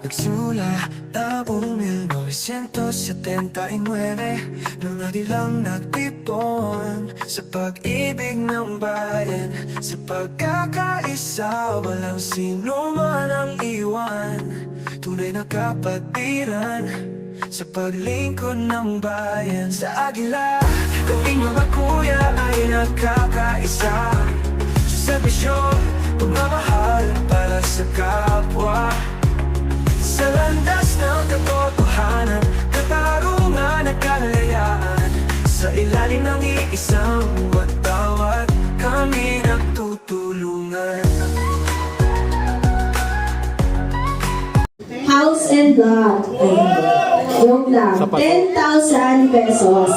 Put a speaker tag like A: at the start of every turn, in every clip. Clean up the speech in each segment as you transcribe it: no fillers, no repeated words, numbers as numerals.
A: Nagsimula taong 1979 Nang nadilang nagtipon Sa pag-ibig ng bayan Sa pagkakaisa Walang sino man ang iwan Tunay na kapatiran Sa paglingkod ng bayan Sa Agila Kaming mga kuya ay nagkakaisa Sa serbisyon, pagmamahal para sa kapwa Sa landas ng katotohanan Katarungan at kalayaan Sa ilalim ng iisang watawat Kami nagtutulungan
B: House and lot. Joke lang. 10,000 pesos.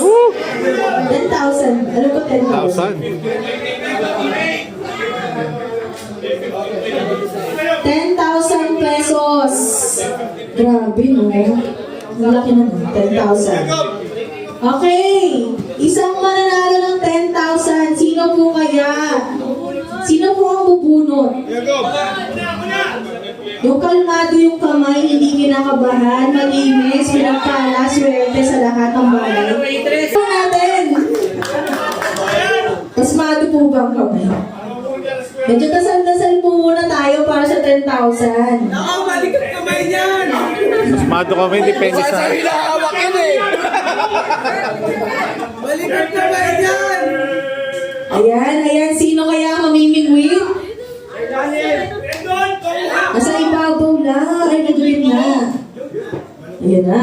B: 10,000. Ano ba 10,000? 10,000 pesos. Grabe, no? Malaki naman. 10,000. Okay. Isang mananalo ng 10,000. Sino po kaya? Sino po ang bubunot? Yung kalmado yung kamay, hindi kinakabahan, malinis, pinagpala, swerte sa lahat ng bagay. Ito natin! Pasmado po ba ang kamay? Medyo dasal-dasal po muna tayo para sa 10,000.
C: Malikot kamay niyan!
D: Pasmado kami, depende sa...
C: Hawak yun eh! Malikot kamay niyan!
B: Ayan. Sino kaya mamimingwit? Nasa ibabaw lang. Ay, nadulit na. Ayan na.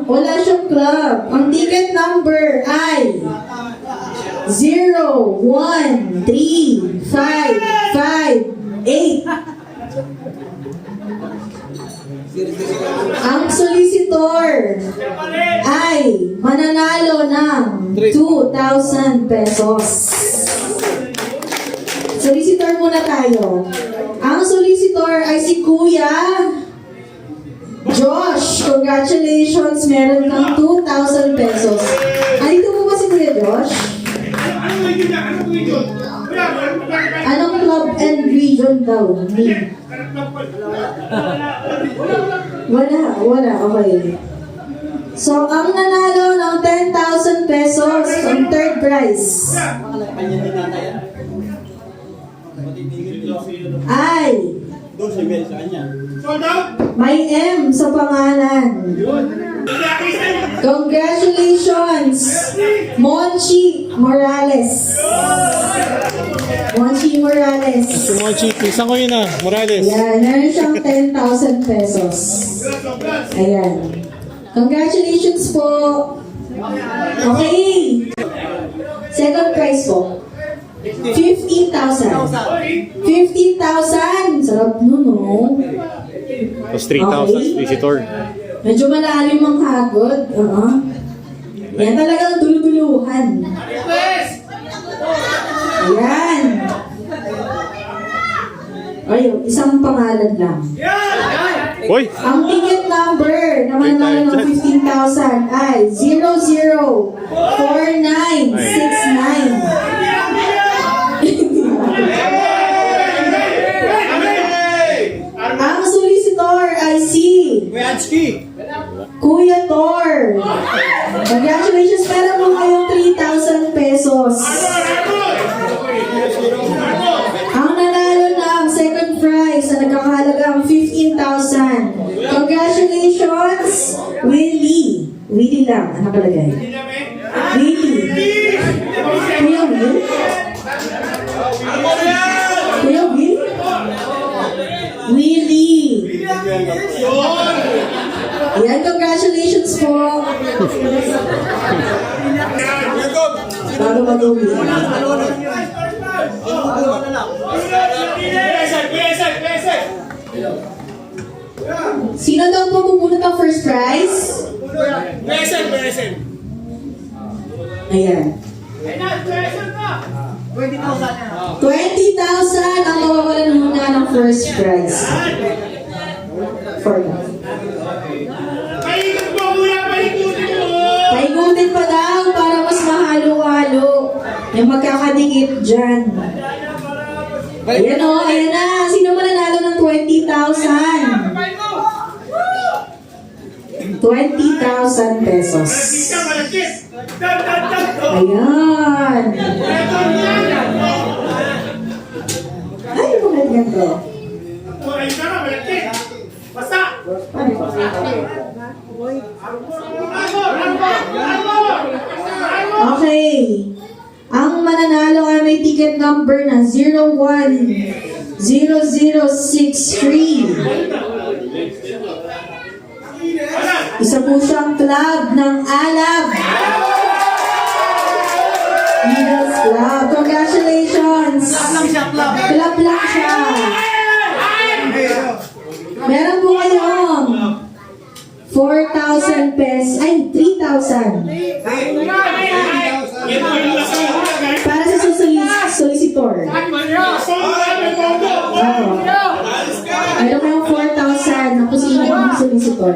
B: Wala siyang club. Ang ticket number ay 01355 Ang solicitor ay mananalo ng 2,000 pesos. Solicitor muna tayo. Ang solicitor ay si Kuya Josh. Congratulations, meron kang 2,000 pesos. Andito po ba si Kuya Josh? Anong club and region daw? Wala. Okay. So, ang nanalo ng 10,000 pesos, ang third prize, ay may M sa pangalan. Congratulations, Monchi Morales.
D: Si Monchi, isang ko yun Morales.
B: Ayan, meron siyang 10,000 pesos. Ayan. Congratulations po. Okay. Second prize po. 15,000. 15,000. Sarap nun, no?
D: Tapos 3,000 visitor.
B: Medyo malalim ang hagod. Yan talagang duluduluhan. Ayan. Ayun, isang pangalan lang.
D: Hoy!
B: Ang ticket number na mananalo ng 15,000 ay 004969. Ang solicitor ay si Kuya Tor. Congratulations, meron mo kayong 3,000 pesos. Ang nanalo ng second prize na nagkakahalagang 15,000. Congratulations, Willie. Willie lang, ano nakalagay? Willie. Kuya Will? Kuya Will? Willie. Ayan, congratulations po. Bago mag-uwi. Sino daw po pupunot ang first prize? Ayan. 20,000 ang mawawalan muna ng first prize. For now. Paikutin pa daw para mas mahalo ka. ticket dyan. Ayan o, ayan na. Sino mananalo ng 20,000? 20,000 pesos. Ayan. Ay, bakit ganito? Okay. Ang mananalo ay may ticket number na 010063. Isa po siyang club ng Alab. Eagles Club. Congratulations! Club lang siya. Meron po kayong 4,000 pesos. Ay, 3,000. Para sa solicitor. Meron kayong 4,000 na kusina ng solicitor.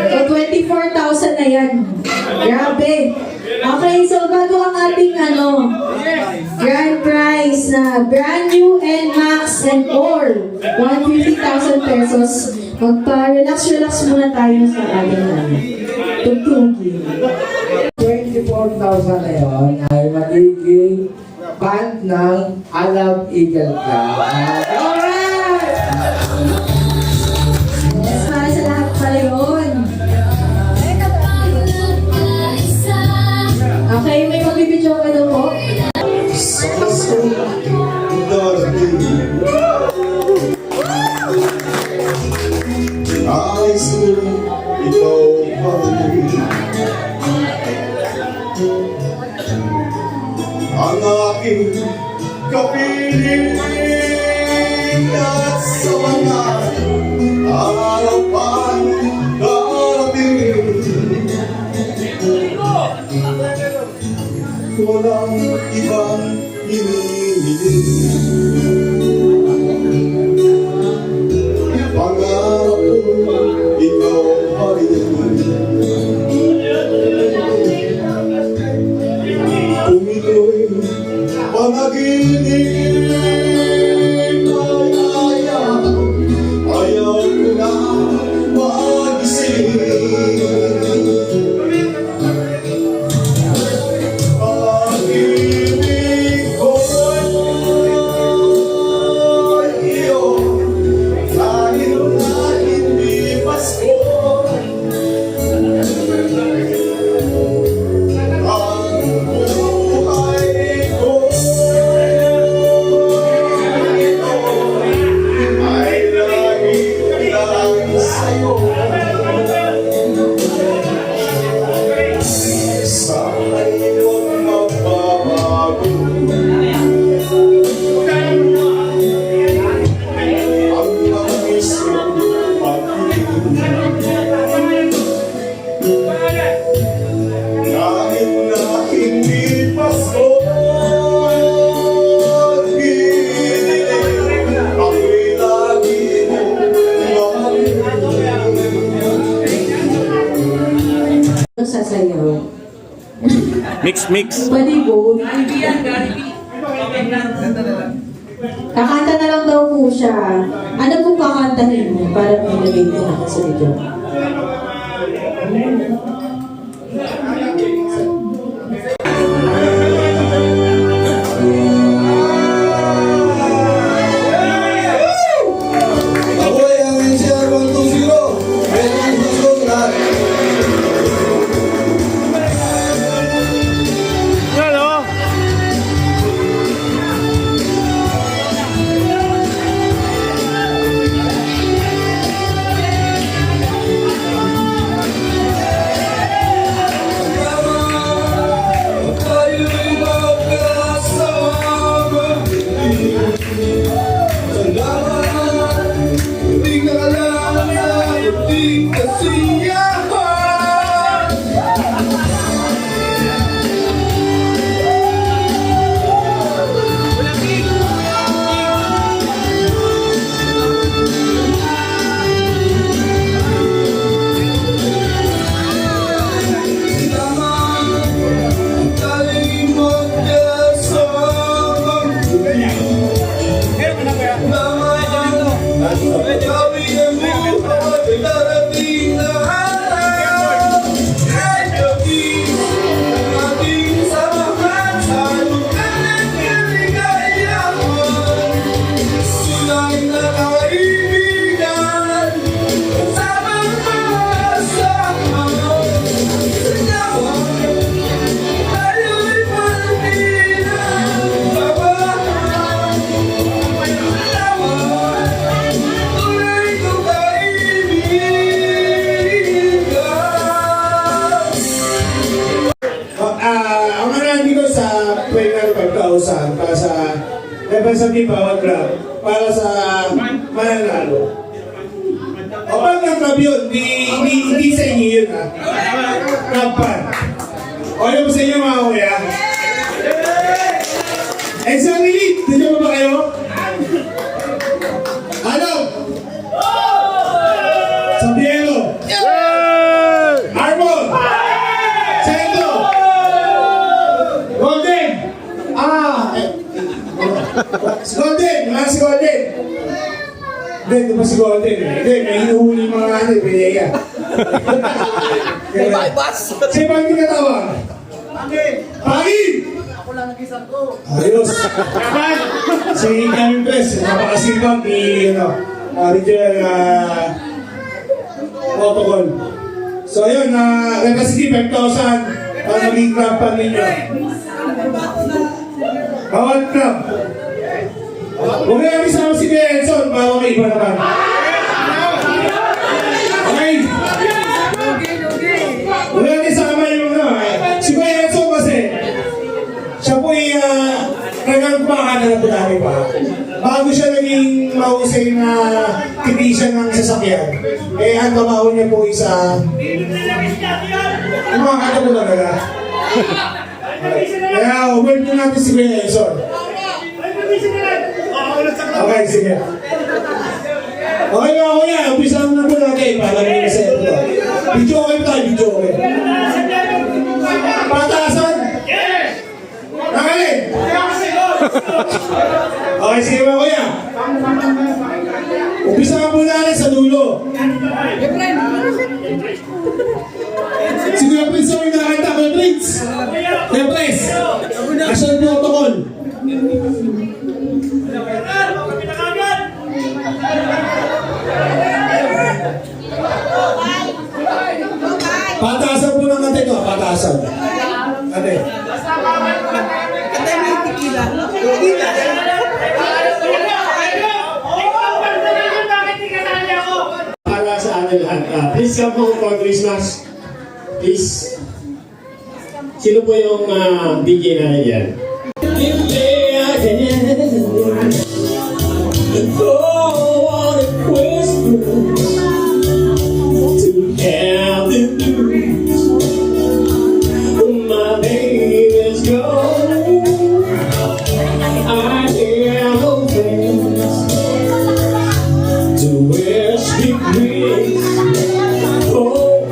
B: So, 24,000 na yan. Grabe. Okay, so bago ang ating grand prize na brand new NMAX and or 150,000 pesos, magpa-relax muna tayo sa ating tugtugin.
C: 24,000 na yun ay magiging band ng Alab Eagle Club.
B: Alright! Yes, para sa lahat pala yun. Okay, may magbibidyo ka daw po?
E: Ikaw pa rin ang aking kapiling at sa mga harapan darating. Walang ibang hinihiling. Pangarap ko, ikaw pa rin. Kung ito'y panaginip ay ayaw ko na magising. Pag-ibig ko'y iyo, kahit na hindi Pasko. Kahit na hindi Pasko, ako'y lagi mong
B: Sasayaw.
D: Mix.
B: Pwede both. Kakanta na lang daw po siya. Ano pong kakantahin mo para may ilagay ko natin sa video?
E: Ako'y ang NCR 120. Kailangan sa sulat.
D: Yan o.
E: Kaya Kami ang buhay, darating na araw. Kahit gabi, ang ating samahan sa lugar ng kaligayahan. Tunay na kaibigan, kasamang makasama. Sinawan, tayo'y pagbilang babahan. Sinawan, tunay kong kaibigan.
F: Ang ano dito sa 25,000 para sa representative bawat club para sa mananalo. O pag ng club yun, hindi sa inyo yun ha. Club pan. O yun po sa inyo mga kuya. Exam Elite, dito ba kayo? Ano? Sabiero. Arbol. Sento. Golden! Si Golden! Wala si Golden! Hindi, ito pa si Golden. Hindi, may hinuhuli mga ano, pinaya. Si Pag tinatawag? Pangin! Ayos! Si Kevin Press, napakasipag ni, regional protocol. So yun, capacity 5,000 para maging club pa ninyo. Bawat club. Huwag na namin sama si Kuya Edson para may iba naman. Okay? Huwag natin sama yung si Kuya Edson kasi siya po ay talagang kumakanan po namin pa. Bago siya naging mahusay na technician ng sasakyan, eh ang trabaho niya po isa kumakana po talaga. Kaya uwin po natin si Kuya Edson. Okay, sige. Okay mga kuya, umpisa na po natin para may nasa ito. Video okay ba tayo? Video okay. Pataasan? Nakalin? Okay, sige mga kuya. Umpisa ka po natin sa dulo. Si Kuya Prince ang nakakanta. Kuya Prince! Kuya Prince! Action protocol. Pataasan po ng ate ko. Pataasan. Ate. Para sa atin lahat. Please come home for Christmas. Please. Sino po yung DJ natin dyan? Oh, what a Christmas to have the news. My baby's gone. I hear no friends to wish me grace. Oh,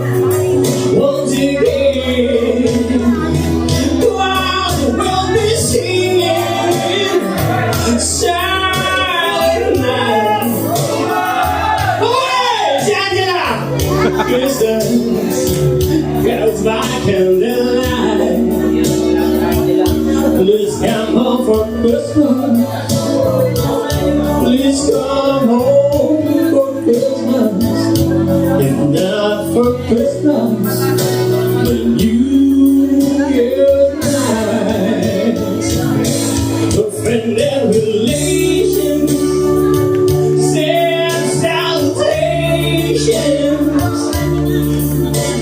F: once again, while the world be singing Silent Night. Oh, hey, Angela! Christmas goes by candlelight. Please come home for Christmas. Please come home for Christmas. If not for Christmas, then New Year's night. A friend and relations send salutations.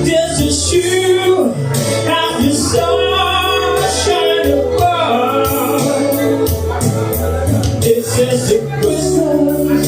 F: Just as sure as the sun shine above. This is a Christmas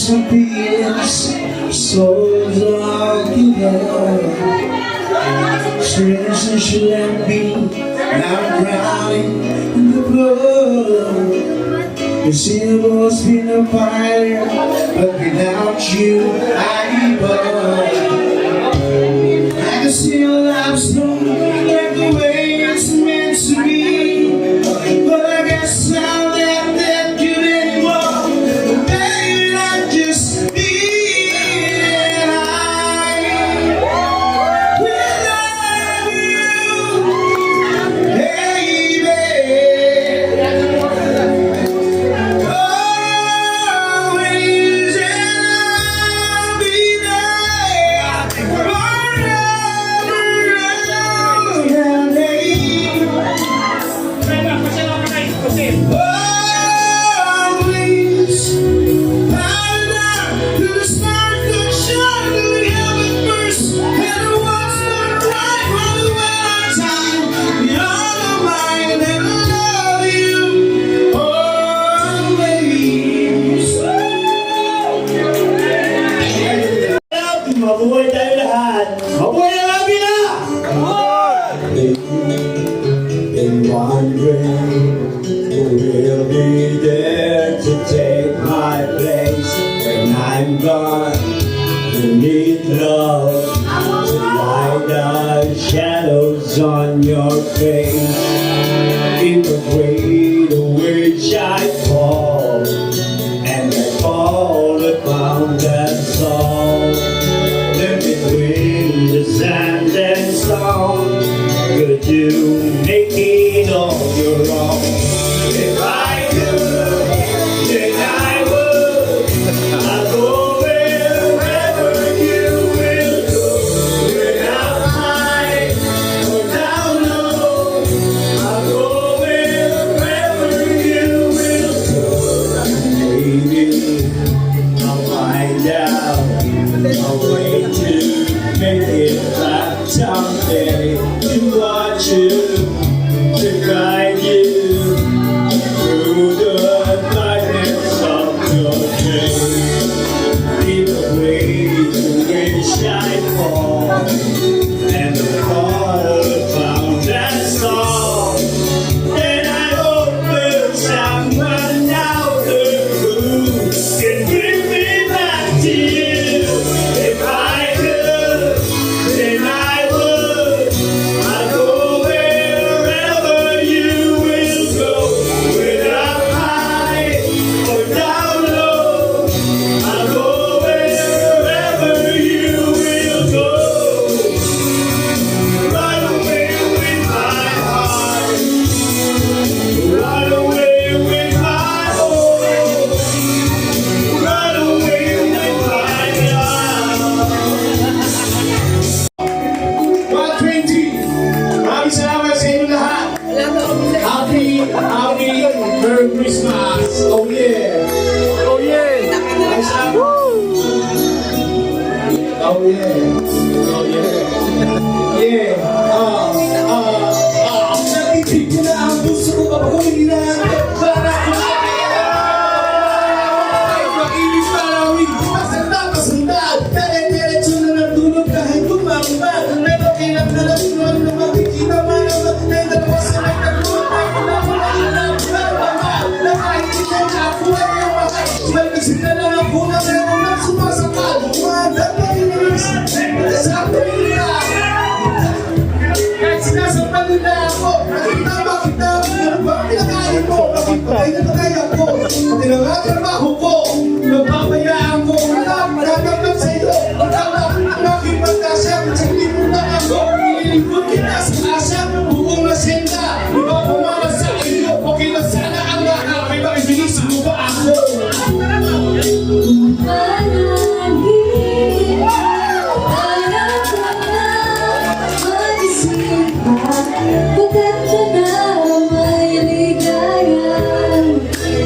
E: some feelings, souls are together. Strangers shouldn't be now drowning in the blood. The symbol's been a fire, but without you, I burn. I can see a love story like the way it's meant to be, but I guess I'm not that good anymore. Maybe not just me. And I will love you, baby. Always, and I'll be there forever and ever. Always, bow down to the stars that shine through the heaven first. And the ones that right from the well time. You're mine and I love you always. Mabuhay tayo lahat. Mabuhay ang Abila! And wondering who will be there to take my place when I'm gone. You need love to light the shadows on your face. In the way to which I fall, and I fall upon that song. Then between the sand and stone, could you make it on your own? If I could, then I would. I'll go wherever you will go. Without high or down low, I'll go wherever you will go. Maybe I'll find out a way to make it back someday. To watch you, to guide you through the darkness of your dreams. In the way to which I fall, and the fall found that song. And I hope there's someone out there who can bring me back to you. If I could, then I would. I'll go wherever you will go. Without high or down low, I'll go wherever you will go. Run away with my heart. Run away with my home. Run away with my love. 120. Maraming salamat sa inyo lahat. Happy Merry Christmas. Oh yeah. Oh yeah. Maraming salamat. Oh yeah. Oh yeah. Yeah. Natitig ko na ang puso ko kapag humingi na para mag-ibig palawin. Pasanda, dire-diretso na natulog kahit bumababa. Pero kinagdalas mo ang makikita man ang matay na po sa may nagtutay. Nakakita na ako ay ang makay. Malgasing na lang ako na meron na sumasakal. Umahanap na inilis. Nagsasabi nila. Kahit sinasabi nila ako. Nakita mo. Ano ba ang kinakain mo? Bakit patay na patay ako? Pati na nga trabaho ko. Nagpabayaan ko. Nagagam sa iyo. Ang aking pagkasya. Saglit mo lang ako. Ililingkod kita sa asya. Buong nasenda. Iba pumala sa iyo. Okay na sana ang lahat. May makibilis mo ba ako?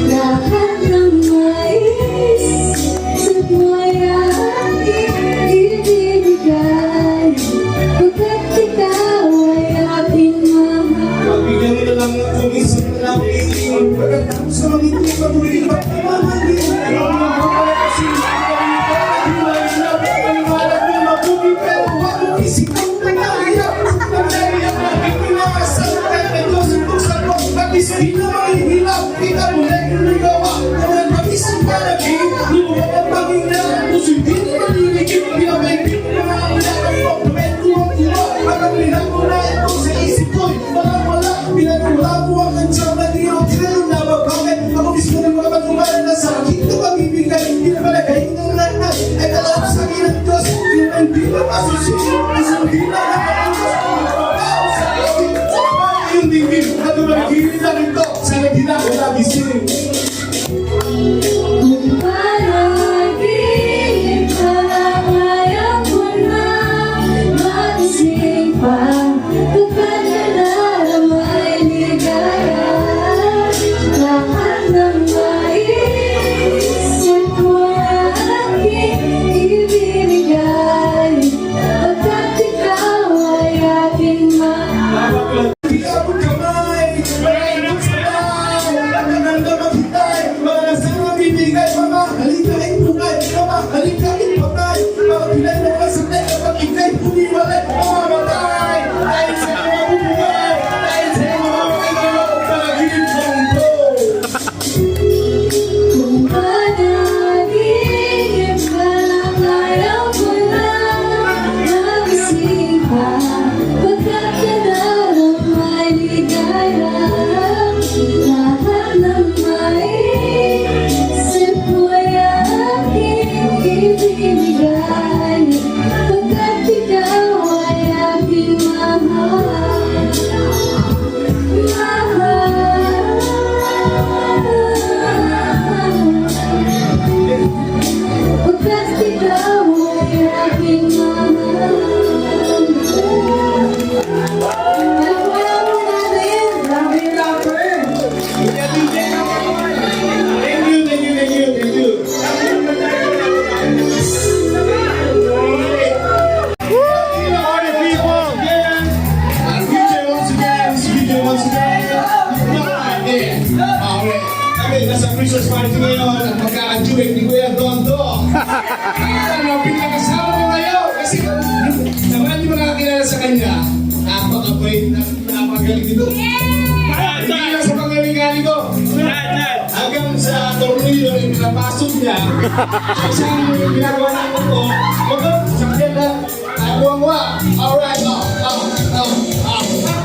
B: Lahat ng may
E: Sugi pero walang isip ng pinahirap. Nagdariyak na pininasan. Kaya ito sa tuksan mo. Pag-isip na mahihilap. Kita mo na yung ligawa. Naman mag-isip ka na kin. Luwag ang Panginoon. Puso hindi na maliligid. Pinapagpip na mga ulang mo. Pumento ang tira. At ang pinako na ito sa isip ko'y wala. Pinagmula mo ang kansang na diyo. Tinanong na mabangay. Ako mismo ng mga patumaran na sa akin. Ito pag-ibigay. Hindi na malagay ng lahat. Ay kalawag sa akin ang Diyos. Hindi na masusunod. Hindi na nakakapos. Sa akin. Sa akin yung dingin. At umagigilid na rin to. Sana di na ako nagising.
B: Kung panaginip ka lang, ayaw ko na magising pa. Kapag may ligaya, lahat ng maisip mo aking ibinigay. Pagkat ikaw ay aking mahal.
E: Di ako kamay. Maraming sabay. Nakaramdam ang hitay. Mga sama bibigay. Mga halikain bukay. Mga halikain patay. Mga pilay na kasatay. Kapag ikay pumiwalay. Mamamatay. Dahil sa mga bumugay. Dahil sa mga makikalaw. Panaginip sa mundo.
B: Kung panaginip ka lang, ayaw ko na magising pa. Pagkat ka na ng may ligaya, lahat ng maisip mo'y aking ibinigay. Pagkat ikaw ay aking mahal. Pagkat ikaw ay aking mahal. Grabe yung rapper.
E: Thank you, thank you, thank you, thank you.
D: Party people!
E: Nasa Christmas party ngayon at magkakajuwing ni Kuya Dondo. Ano, pinakasama ko ngayon kasi naman hindi mo nakakilala sa kanya. Napakabait na napagaling nito. Hindi lang sa panggaling-galing ko. Hanggang sa tornillo yung pinapasok niya. Isang yung ginagawa namin ko. Huwag ko, sakyan na. Buwang-wa. Alright,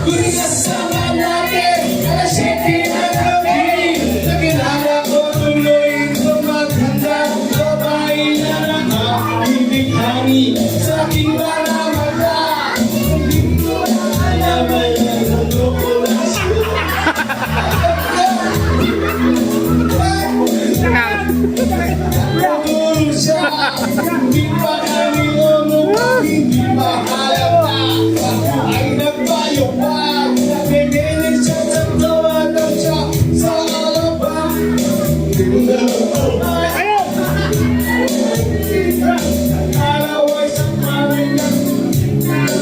E: Kunin na sama natin. Alasyakin ang gabi. Nakilala ko tuloy ito maghanda. Babae na nakahibig-hani sa aking maramata. Hindi ko na alam ay naluloko na siya. Tulog siya. Hindi pa kami umubog. Hindi mahalata. Ako ay nagbayo pa. Nakikinig siya sa tawanan siya sa alabang. Alaway sa palay na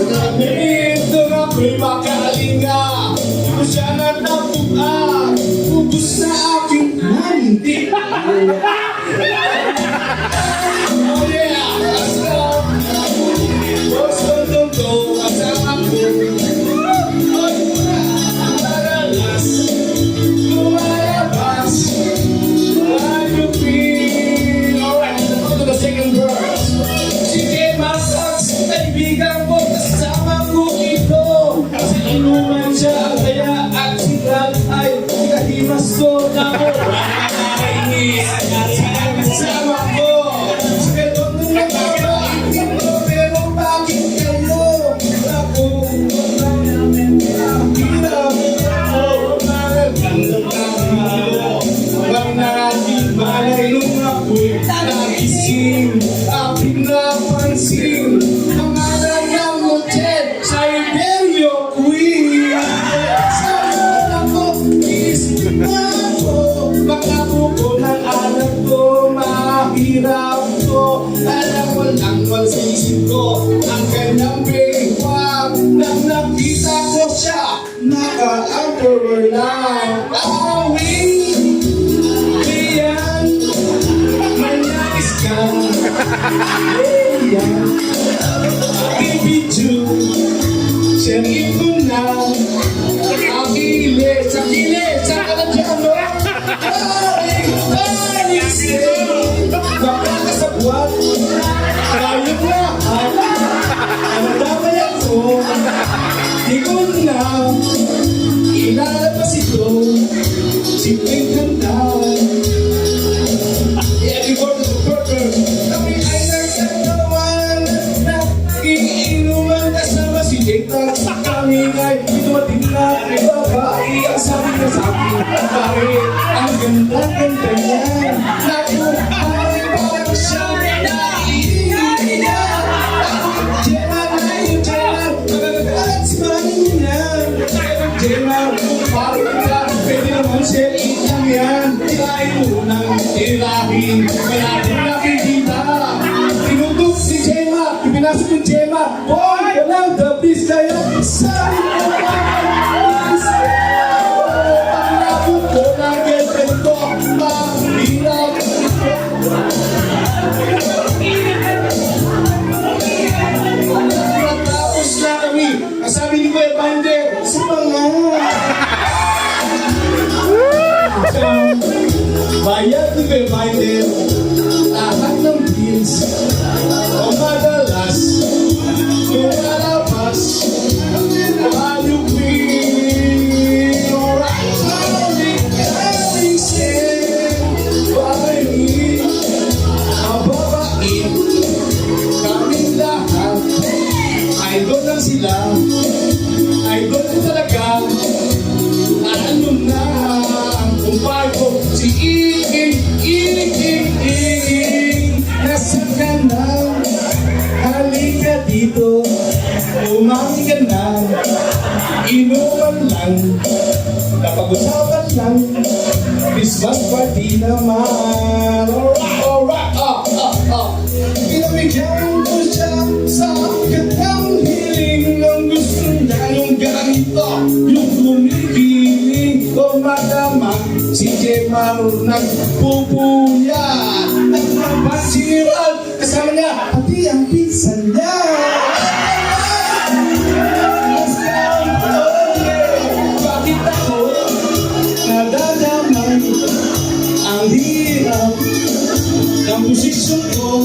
E: nandito ako'y makalinga. Di ko siya natapuan. Ubus na aking mandi. Oh yeah, let's go. Gusto nito kasama ko. Ay, madalas lumalabas. What you feel? Alright, let's go to the second verse. Sige, masaks, kaibigan ko, kasama ko ito. Kasi inuman siya, kaya at sikat ay kahimas ko na mo. Kasama ko. Sige, doon nung nakabait ito, pero bakit kayo? Ako, hirap ako, nagandang nakilo. Pag natin malay nung ako'y nagising, aking napansin, ang alam ng hotel sa Imperio Queen. Sana ako, isip na ako, baka buko ng alam ko, mahirap ko. Alam mo lang wal sa isip ko, ang kanyang bigwag. Nang nakita ko siya, naka-underwear lang. Awing, diyan, may nais ka. Hey,
F: yan. Ibidyo, siyang ko na. Akile, sa kalajano. Makakasabwat, kayong lahat. Ang damay ako, di ko na ilalabas ito. Simpleng handa. Every word is perfect. Kami ay nagtatawanan na iinuman kasama si Jeta. Kami ay dumating na may babae. Ang sabi na sa akin, bakit ang ganda-ganda niya? Naku, ay parang siyang naiiyak. Jema na yung Jema, magagagalat si Manny niya. Jema, parang ka, pwede naman siya itang yan. Tirahin mo nang tirahin, kaya din nakikita. Tinutok si Jema, ipinasok yung Jema. Boy, ka lang, the beast kaya. Sabi ko ang labot ko ng girlfriend ko, mahirap. Tapos na kami, ang sabi ni Kuya Bander, sa mga bayad ni Kuya Bander, lahat ng bills, o madalas, lumalabas, ayok din, alright, aling sin, bakit mababait, kaming lahat, idol lang sila, idol ko talaga, ano na, kumpay ko, si Iging, nasa ka na, halika dito, umami ka na, inuman lang, napag-usapan lang, Christmas party naman, alright, pinamigyan ko siya sa kanyang hiling, ang gusto niya yung ganito, yung kumikiling, o madamang si Jemar nagpupuya, nagpapasiniran, kasama niya, pati ang pinsan niya. Bakit ako nadadamay ang hirap ng posisyon ko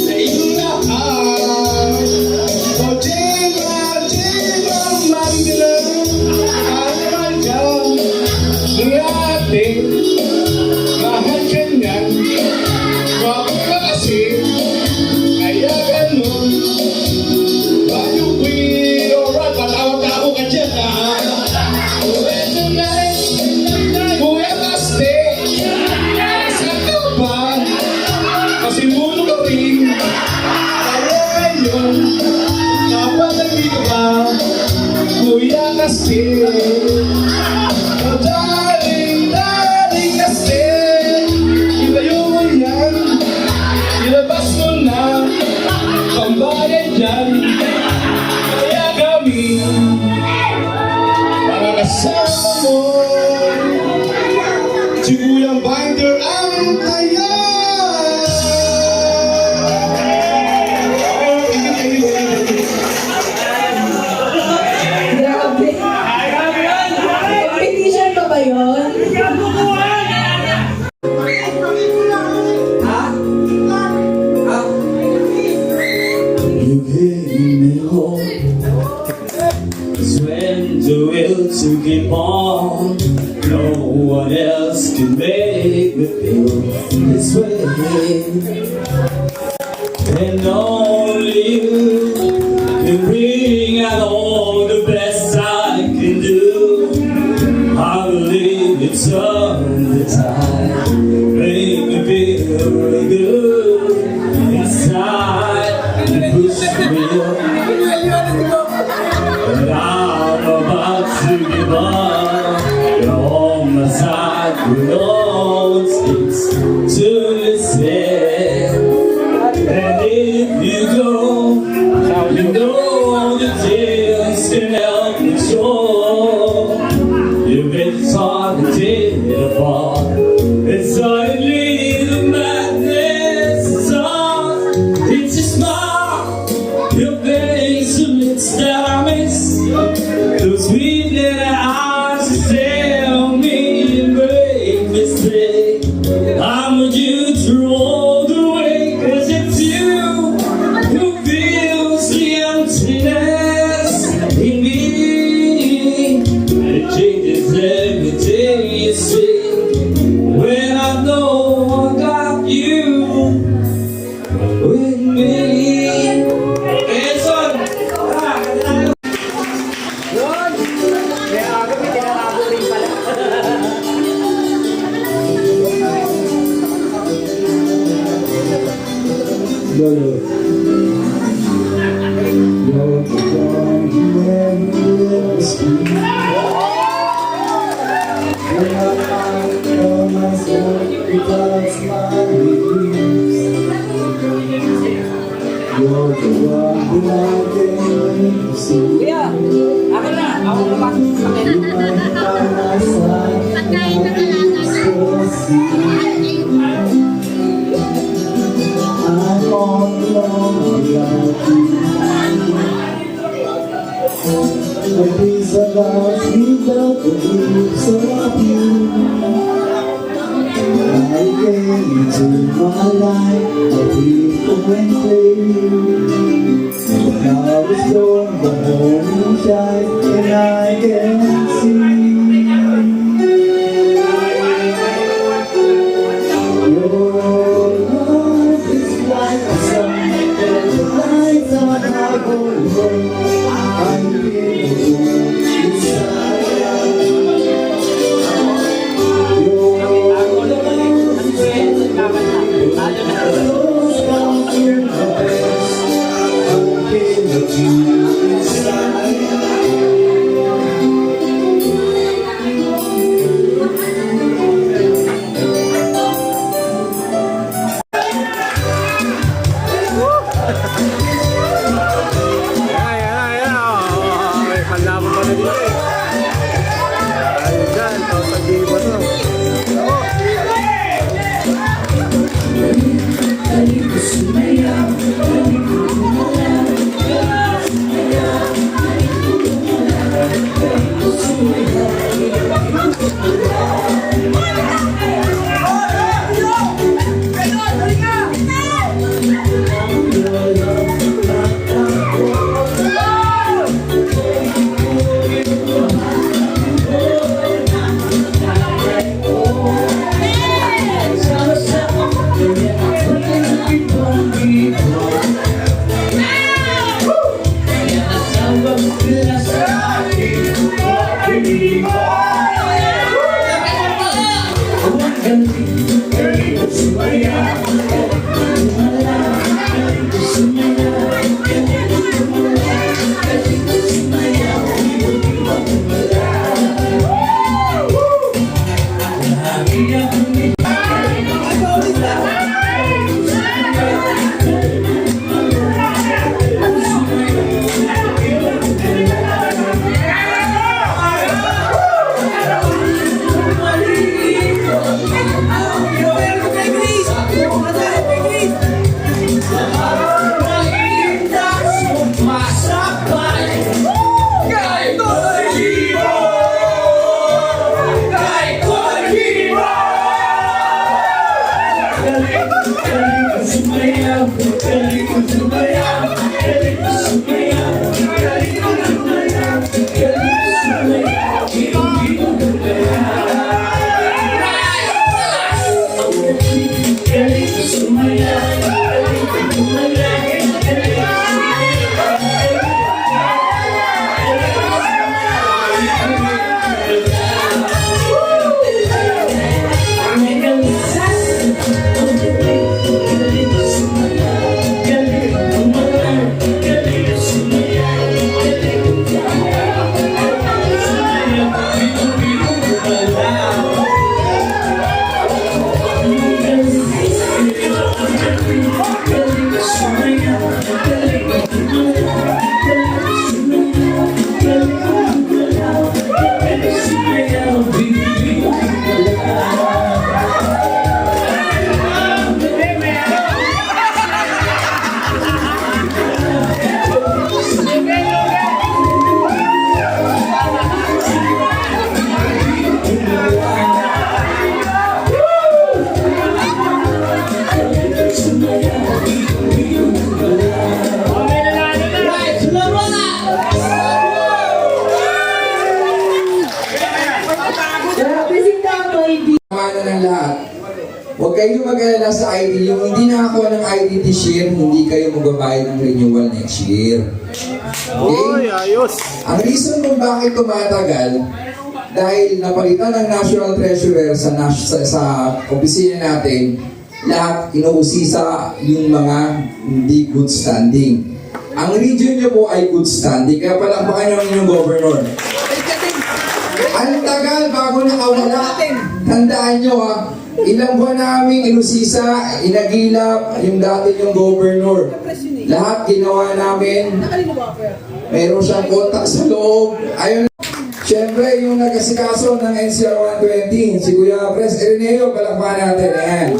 F: sa inyong lahat? O Jemar, Mandela, mahal ka ng ating mahal ka niyan. Bakit ka kasi kaya ganun? Bakit we alright, patawa-tawa ka dyan ha? Uwe tonight, uwe kaste, saan ka ba? Kasi mulo ka rin, kaya ngayon, kapag nandito ka, kuya kaste. Oh darling, kasi, itayo mo yan, ilabas mo na, pambayad dyan, kaya kami, para kasama mo, si Kuya Binder ang kaya.
B: Grabe. Competition pa ba yun?
F: You gave me hope. It's when the will to keep on. No one else can make me feel this way. And only you can bring out all the best I can do. I believe it's on the time. Make me feel really good inside. You push me up. And I'm about to give up. You're on my side with all it takes to listen. And if you go, you know the tears can help me show. You make it hard to take it apart. And suddenly the madness is on. It just
C: You're the one who never will speak. When I tell myself without my beliefs, you're the one who I can see.
G: Akin na. Ako napasok sa akin. Pagkain ng
C: I'm all alone without you. A piece of life without the leaves of you. I came into my life a people and play. But now it's gone, the morning shine, and I can see. Your love is like a sun that lights up my whole world. I feel inside. Your love is those come in the best. I feel you inside.
D: Ayan. Oh, may panlaban pa na dito eh. Ayun dyan, tawag pa to. Ako.
C: Mana ng lahat. Huwag kayong mag-alala sa ID. Yung hindi nakakuha ng ID this year, hindi kayo magbabayad ng renewal next year.
D: Oy,
C: Okay?
D: ayos.
C: Ang reason kung bakit tumatagal, dahil napalitan ng National Treasurer sa opisina natin,
H: lahat inuusisa yung mga hindi good standing. Ang region nyo po ay good standing, kaya palakpakan nyo ang inyong governor. Ang tagal bago nakawala. Tandaan nyo ha, ilang buwan namin inusisa, inagilap yung dati yung governor. Lahat ginawa namin. Meron siyang kontak sa loob. Ayun. Siyempre, yung nag-asikaso ng NCR 120, si Kuya Pres Ireneo, palakpakan natin. Ayan.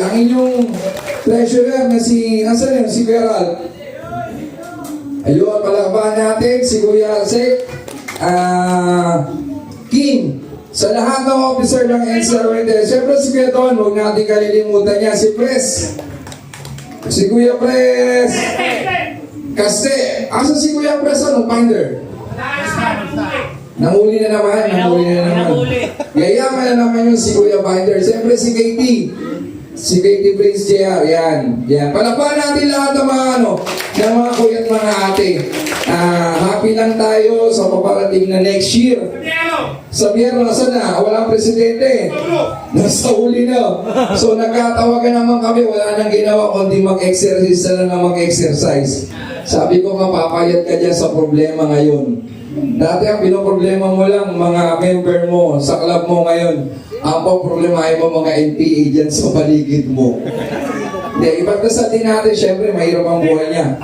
H: Ang inyong treasurer na asan yun? Si Kuya Ralph. Ayun, palakpakan natin. Si Kuya Sek. Kim. Sa lahat ng officer ng NCR 120. Siyempre, si Kuya Don, huwag natin kalilimutan niya. Si Pres. Si Kuya Pres. Kasi, asa si Kuya Pres, finder? Nahuli na naman. Yayaman na naman yung si Kuya Binder. Siyempre si KT. Si KT Prince JR. Yan. Palakpakan natin lahat ng mga kuya at mga ate. Happy lang tayo sa paparating na next year. Sa biyerno, nasa na? Walang presidente. Nasa huli na. So nagkatawagan naman kami. Wala nang ginawa kundi mag-exercise na lang na mag-exercise. Sabi ko nga, papayat ka dyan sa problema ngayon. Dati ang pinoproblema mo lang mga member mo sa club mo ngayon. Ang problemahin mo mga NPA dyan sa paligid mo. Hindi, ipagdasal din natin, syempre mahirap ang buhay niya.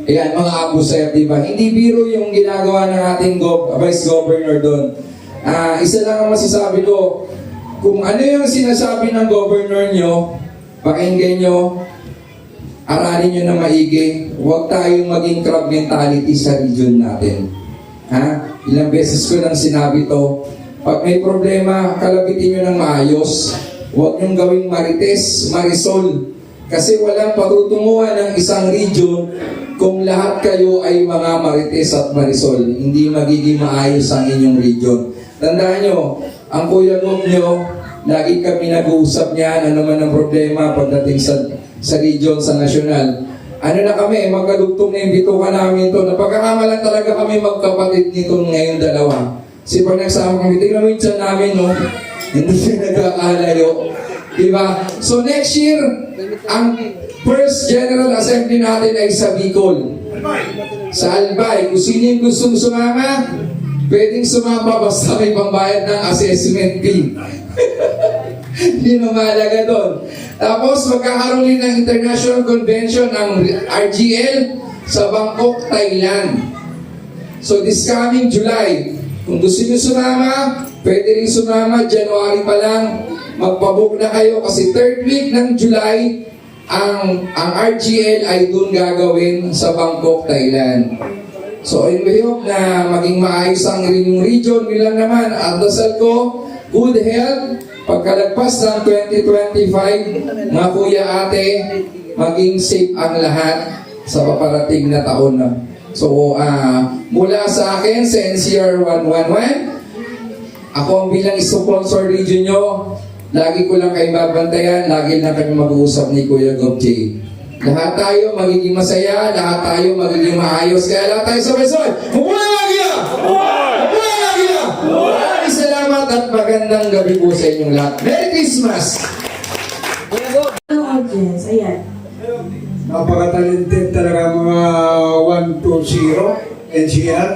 H: Ayan, mga Abu Sayyaf, diba? Hindi biro yung ginagawa ng ating Vice Governor doon. Isa lang ang masasabi ko, kung ano yung sinasabi ng Governor nyo, pakinggan nyo, aralin nyo na maigi, huwag tayong maging crab mentality sa region natin. Ilang beses ko nang sinabi to, pag may problema, kalabitin nyo ng maayos. Huwag nyong gawing marites, marisol. Kasi walang patutunguhan ng isang region kung lahat kayo ay mga marites at marisol. Hindi magiging maayos ang inyong region. Tandaan nyo, ang kuya Gob nyo, lagi kami nag-uusap niyan, ano man ang problema pagdating sa region, sa nasyonal. Ano na kami, magkadugtong na yung bituka namin ito. Napagkakamalan talaga kami magkapatid nito ngayon dalawa. Kasi pag nagsama kami, tingnan mo yung tiyan namin, no? Hindi siya nagkakalayo. Diba? So next year, ang first General Assembly natin ay sa Bicol. Sa Albay. Kung sino yung gustong sumama, pwedeng sumama basta may pambayad ng assessment fee. Hindi na mahalaga doon. Tapos magkakaroon din ng International Convention ng RGL sa Bangkok, Thailand. So this coming July, kung gusto nyo sumama, pwede rin sumama. January pa lang, magpabook na kayo kasi third week ng July, ang RGL ay doon gagawin sa Bangkok, Thailand. So we hope na maging maayos ang inyong region. Bilang naman, ang dasal ko, good health, pagkalagpas ng 2025, mga kuya ate, maging safe ang lahat sa paparating na taon na. So, mula sa akin, sa NCR 111, ako ang bilang sponsor region nyo, lagi ko lang kayo babantayan, lagi lang kami mag-uusap ni Kuya Gob J. Lahat tayo magiging masaya, lahat tayo magiging maayos, kaya lahat tayo sabay-sabay. Mabuhay lagi na! Mabuhay lagi na! Maraming salamat at magandang gabi po sa inyong lahat. Merry Christmas!
B: Ang audience, ayan.
F: Napaka-talented talaga mga 120 NCR.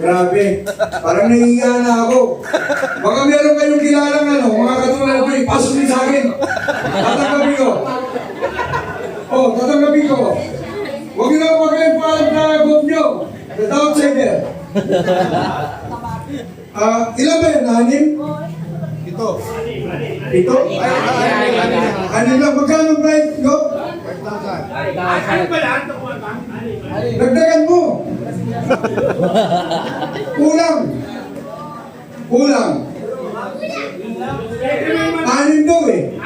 F: Grabe. Parang nahihiya na ako. Baka meron kayong kilalang mga katulad ko, ipasok din sa akin. Tatanggapin ko. Tatanggapin ko. Huwag nyo na pagkain pa na Gob nyo. The outsider. Ilan ba yun? 6? Ito? Ano lang? Magkano price, Gob? 5,000. Dagdagan mo. Kulang. 6 daw eh.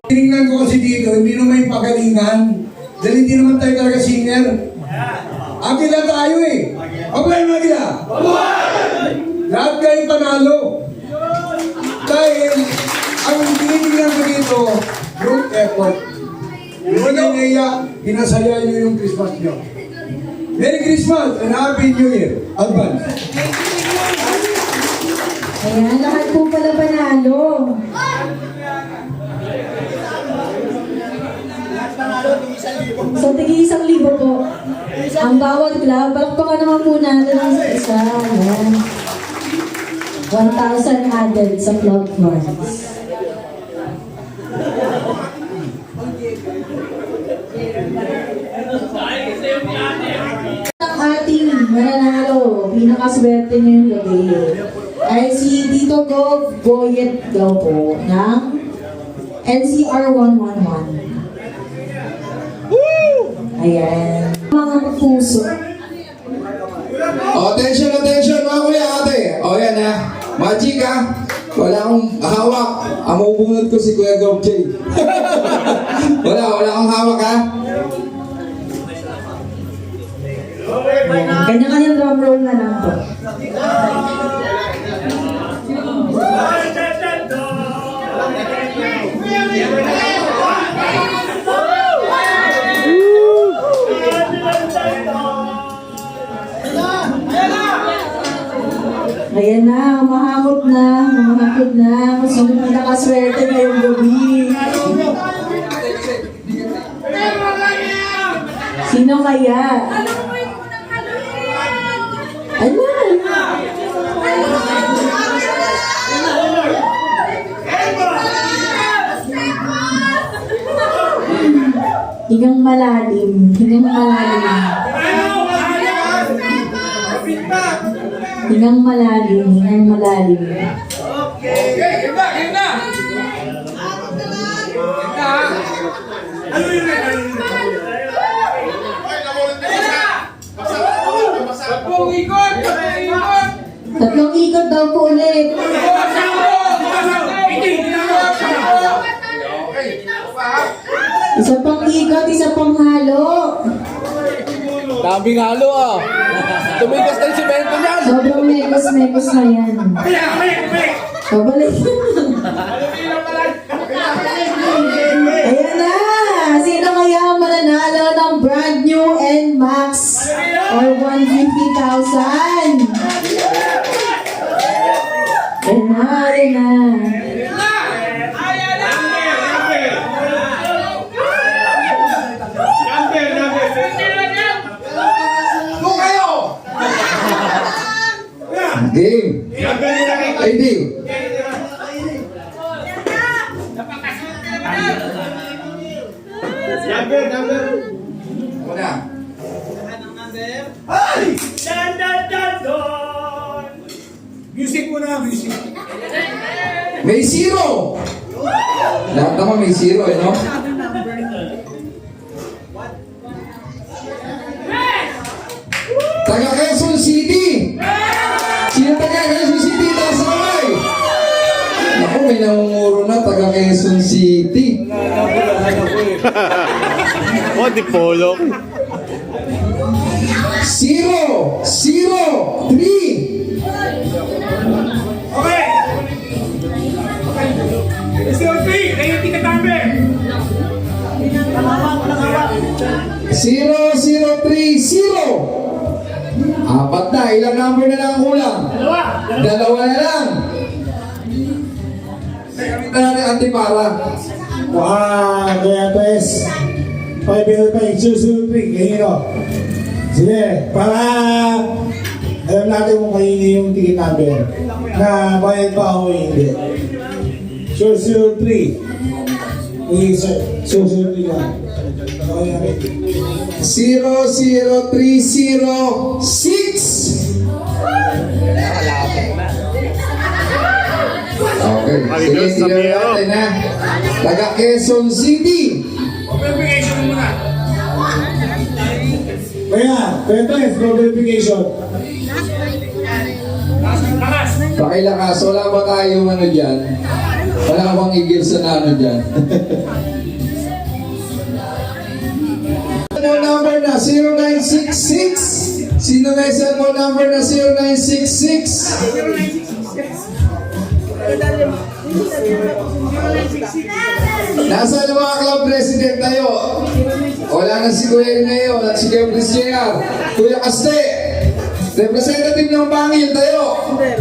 F: Tinignan ko kasi dito, hindi naman yung pagalingan. Dahil hindi naman tayo talaga singer. Akila tayo eh. Pabay mo akila. Lahat kayo panalo. Dahil ang tinitingnan ko dito, group effort. Hindi naiya, pinasaya nyo yung Christmas nyo. Merry Christmas and Happy New Year. Advance.
B: Ayan, lahat po pala panalo. So, tigi 1,000 po. Ang bawat club, palakpakan naman po natin ang isa. Ayan. 1,000 added sa club funds. Ang ating mananalo, pinakaswerte ngayong gabi, ay si Tito Gov Boyet daw po ng NCR 111. Ayan. Mga puso.
H: Oh, attention, attention mga kuya ate. O yan ha. Magic ha. Wala akong hawak. Ang mabubunod ko si Kuya Gov J. wala akong hawak ha.
B: Kanya-kanyang drum roll na lang po. Ayan na, humahakot na. Kung sino pinakaswerte ngayong gabi. Sino kaya? Ano? Hingang malalim. Hingang malalim. Hingang malalim. Hingang malalim. Tatlong ikot daw po ulit. Isa pang ikot, isa pang halo.
D: Daming halo ah. Tumigas na yung simento niyan.
B: Sobrang mekos na yan. Pabalik. Ayan na! Sino kaya ang mananalo ng brand new NMAX or 150,000? Ayan na.
H: Game. Ay, Dave. Wala.
E: Music muna, music.
H: May zero. Lahat naman may zero no? Taga Quezon City. Sino taga Quezon City? Taas sa kamay. Ako, may namumuro na taga Quezon City.
D: Oh, di polo.
H: 0, 0, 3.
E: Okay! Mr. P, kayo tika-tambe!
H: 0, 0, 3, 0. Apat na. Ilang number na lang ang kulang? Dalawa na lang. Gamitan natin antipara.
F: Kaya pes. 5 susunod kanino. Sige, para alam natin kung kanino yung ticket number na bayad pa o hindi. Susunod 3. Susunod 3 lang.
H: 0, 0, 3, 0, 6. Okay, sige, sige natin ha. Taga Quezon City.
E: Verification muna.
F: Kaya pes, go verification.
E: Lakas!
H: Pakilakas, wala ba tayong ano dyan? Wala bang igil sa nano dyan? Mo number na 0966. Sino na isang mo number na 0966? Nasaan ang mga club president tayo? Wala na si Kuya Rineo, wala si Kuya Chris JR. Kuya Kaste, Representative ng Bangil, tayo.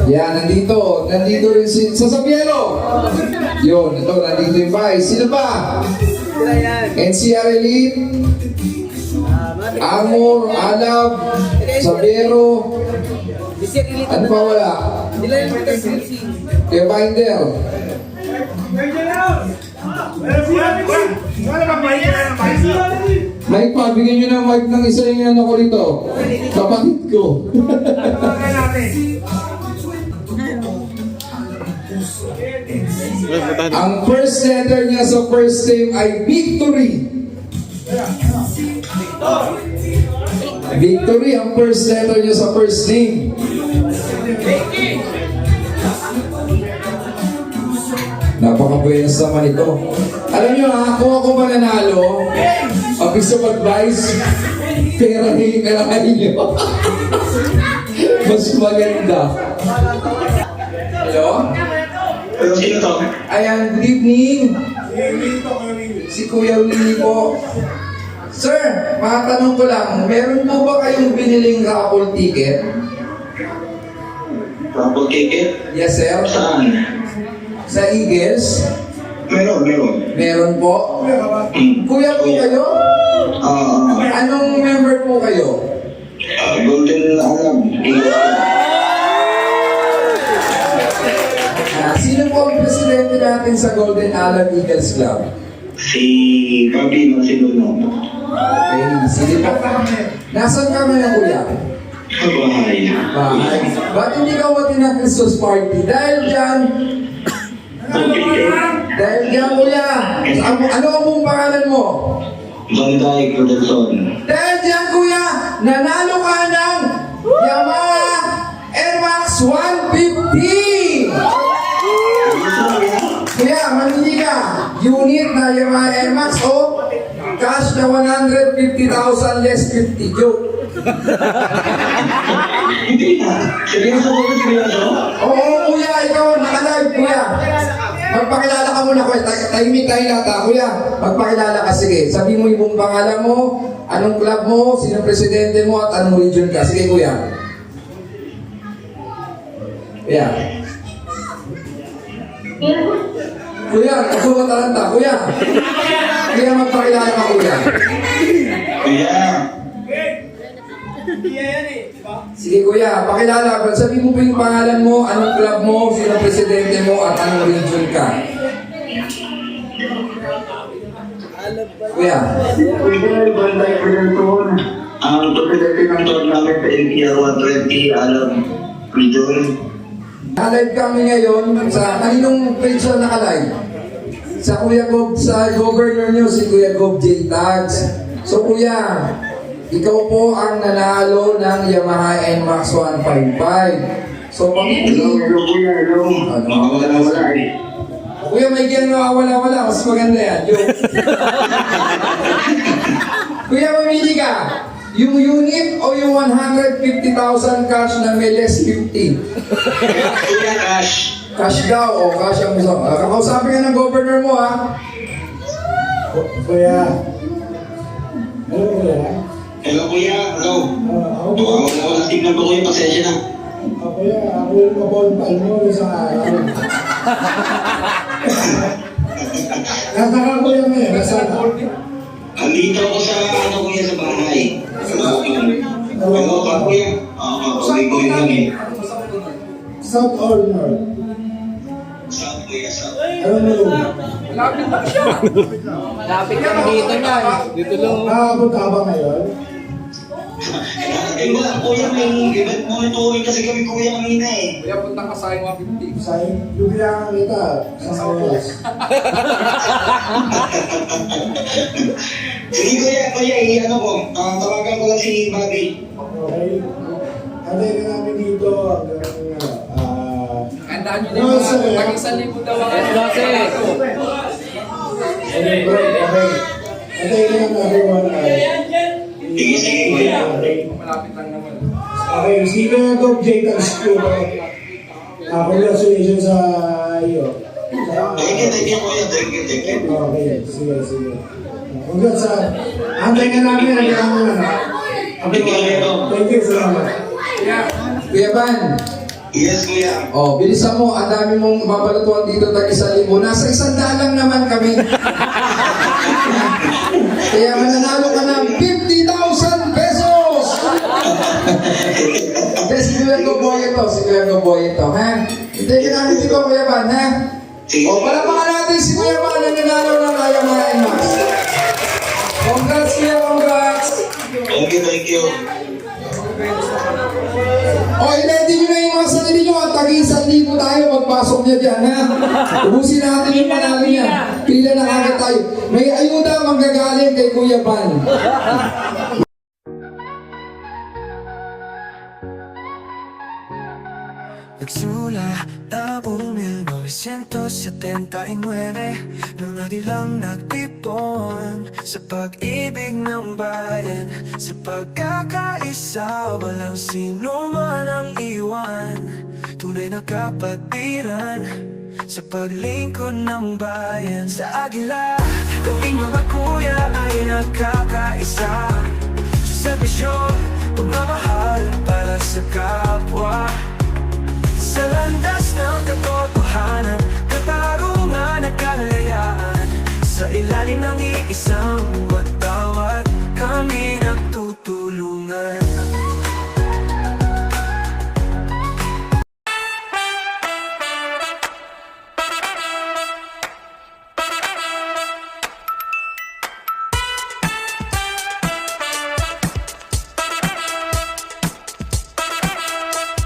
H: Yan, nandito. Nandito rin si sa Sabiero. Yun, ito, nandito yung Vice. Sino ba? NCR Elite, Amor, Alab, Sabiero. Ano pa wala? Kaya Binder. Mike pa, bigyan nyo ng mic ng isa yung ano ko rito. Kapatid ko. Ang first letter niya sa first name ay Victory. Victory ang first letter niya sa first name. Napaka-buenas naman ito. Alam niyo ha, kung ako mananalo, ang gusto mag-advise, perahin ka lang niyo. Mas maganda. Hello?
C: Sino to?
H: Ayan, good evening. Si Kuya Willie po. Sir, makatanong ko lang, meron po ba kayong biniling raffle ticket?
C: Raffle ticket?
H: Yes, sir.
C: Saan?
H: Sa Eagles?
C: Meron.
H: Meron po. Kuya po kayo? Anong member po kayo?
C: Golden Alam.
H: Sino po ang presidente natin sa Golden Alam Eagles Club?
C: Si Bobby Marcilono.
H: Okay, sige po. Nasaan ka ngayon, kuya?
C: Sa bahay.
H: Bahay. Ba't hindi ka wati ng Christmas party? Dahil dyan, kuya, ano ang mong pangalan mo?
C: Banday Production.
H: Dahil dyan, kuya, nanalo ka ng Yamaha Air Max 150! Kuya, mamili ka. Unit na Yamaha Air Max o cash na 150,000 less 50. Joke.
C: Hindi na. Seryoso ko ba seryoso?
H: Oo, kuya, ikaw, nakalive, kuya. Magpakilala ka muna, kuya. Tahimik tayo lahat, ha, kuya. Magpakilala ka, sige. Sabi mo yung pangalan mo, anong club mo, sino presidente mo, at anong region ka. Sige, kuya. Kuya. Kuya, ako matalanta. Kuya. Kuya, magpakilala ka, kuya.
C: Kuya.
H: Sige, kuya, pakilala. Sabi mo po yung pangalan mo, anong club mo, sino presidente mo, at anong region ka. Kuya.
C: Banday Production. Ang presidente ng tournament sa NPR 120 Alam Region.
H: Naka-live kami ngayon sa kaninong page na naka-live? Sa Kuya Gob, sa governor nyo, si Kuya Gob J. Tags. So kuya, ikaw po ang nanalo ng Yamaha NMAX 155. So pamili.
C: Hello. Wala eh.
H: Kuya, may ganyan wala. Mas maganda yan. Kuya, mamili ka. Yung unit o yung 150,000 cash na may less 50?
C: Kuya Cash.
H: Cash daw o cash ang gusto. Kakausapin ka ng governor mo, ha?
F: Kuya. Hello, kuya.
C: Hello kuya. Hello.
F: Ako po.
C: Wala tignan ko kuya. Pasensya na.
F: Kuya, ako yung kabontal mo sa araw. Nasa ka kuya ngayon? Nasa ka?
C: Andito ako sa ano kuya sa bahay. Hello ka kuya. Sabi ko yun eh.
F: South or North?
C: South kuya. South.
F: Ano mo yun?
G: Lapit kami dito niyan. Dito lang.
F: Nakakabot ka ba ngayon?
C: Eh wala kuya. May event mo ito kasi kami kuya kanina eh.
H: Kuya, punta ka sa 150.
F: Sa'yo, yung bilangan kita. Sa oras.
C: Sige kuya. Ano po. Tawagan ko lang si Bobby.
F: Okay? Antay ka namin dito hanggang
H: Andaan nyo
F: No, sir.
H: Pag-1,000 daw ang
F: Okay. Antay ka namin everyone.
C: Sige kuya.
H: Malapit lang naman.
F: Okay, sige na Gob J. Tags ko. Congratulations sa iyo.
C: Thank you kuya. Thank you.
F: Okay, sige. Congrats sa... Antay ka namin hanggang ano.
C: Thank you.
F: Thank you, salamat.
H: Kuya Van.
E: Yes, kuya.
H: Oh, bilisan mo. Ang dami mong babalatuan dito tag 1,000. Nasa 100 lang naman kami. Kaya mananalo ka ng 50,000 pesos! Hindi, si Kuya Goboy ito. Si Kuya Goboy ito, ha? Hindi, ginamit ito, Kuya Van, ha? O, palapakan natin si Kuya Van na nanalo ng Ayamain Max. Congrats, Kuya, congrats!
E: Thank you.
H: O, i-ready nyo na yung mga sarili nyo at tag-1,000 tayo magpasok niya dyan, ha? Ubusin natin yung panalo niya. Pila na kagad tayo. May ayuda manggagaling kay Kuya Van.
A: Nagsula taong 1979 Nung nadilang nagtipon Sa pag-ibig ng bayan Sa pagkakaisa Walang sino man ang iwan Tunay na kapatiran Sa paglingkod ng bayan Sa agila Kaming mga kuya ay nagkakaisa Sa serbisyon Pagmamahal para sa kapwa sa landas ng katotohanan, katarungan at kalayaan Sa ilalim ng iisang watawat